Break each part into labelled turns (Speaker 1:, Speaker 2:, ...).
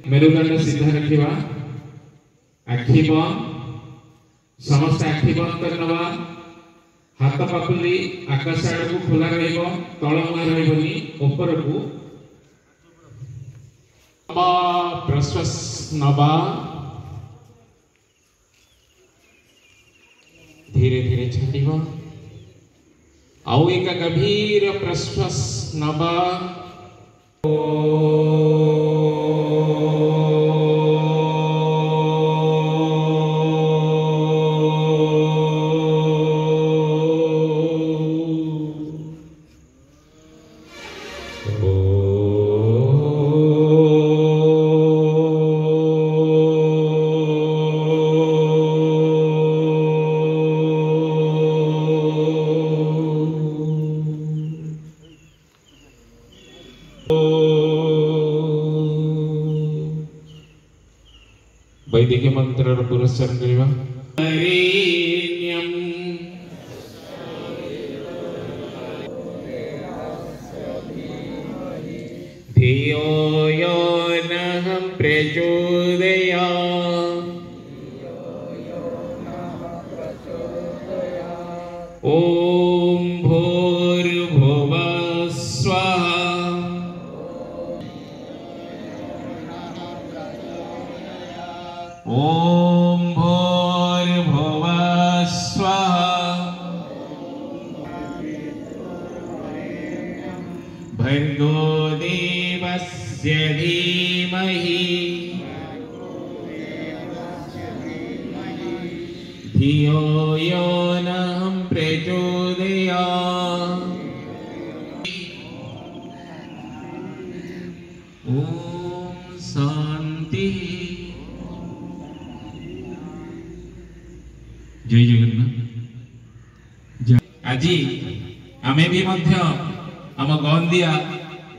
Speaker 1: मेरुदंड सीधा रखा आखि बंद समस्त आखि बंद करनवा हाथ पापुली आकाश आड़ को खोला रहिबो तळ मुहा रहिबोनी ऊपर को प्रश्वास नवा धीरे धीरे छाड़िबो आउ एक गभीर प्रश्वास नवा वैदिक मंत्र पुरस्कार करवा धियो यो नः प्रचोदयात् ॐ भूर्भुवः स्वः ॐ भूर्भुवः स्वः भर्गो देवस्य धीमहि धियो यो नः प्रचोदयात् ॐ शान्ति। जय जगन्नाथ। आज आमे भी मध्य आम गंदिया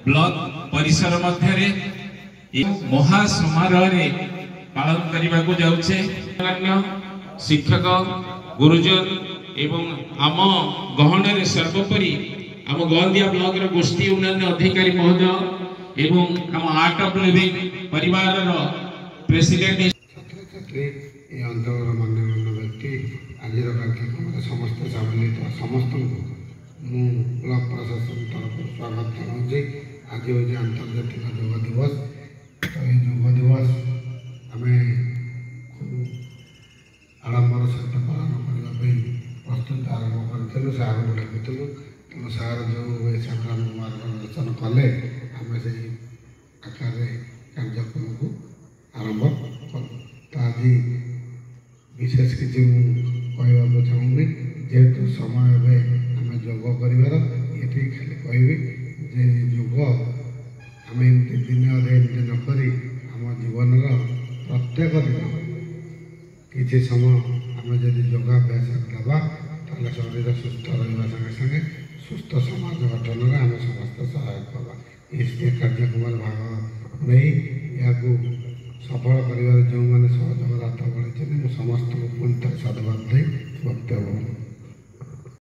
Speaker 1: ब्लॉक परिसर मध्य महा समारोह पालन करने को जाऊे शिक्षक गुरुजन एवं आम गहन सर्वोपरि आम गंदिया ब्लॉक गोष्ठी उन्नयन अधिकारी महोदय एवं आम आर्ट ऑफ लिविंग परिवार प्रेसिडेंट
Speaker 2: अंचल मान्यगण्य व्यक्ति आज कार्यक्रम समस्त सम्मिलित समस्त ब्लॉक प्रशासन तरफ स्वागत जनाऊे। आज हूँ आंतर्जातिक योग दिवस। तो ये योग दिवस आम आडम्बर सहित पालन करने प्रस्तुत आरंभ करूँ सार को डाकुलु तेणु सार जो हिसाब से मार्गदर्शन कले आम से आकार कार्यक्रम को आरंभ करूँ। तो आज विशेष किसी कहवाक चाहूनी जेहेतु समय आम योग कर ये खाली कहबी जे योग आम एमती दिन अधे एमती नक आम जीवन प्रत्येक दिन किसी समय आम जब योगाभ्यास करवा ताले शरीर सुस्थ रहा संगे संगे सुस्थ समाज गठन में आम समस्त सहायक होगा। इस कार्यक्रम भाग नहीं या सफल कर जो मैंने सहयोग हाथ बढ़ाई समस्त को पुणी साधुवाद दे वक्तव्य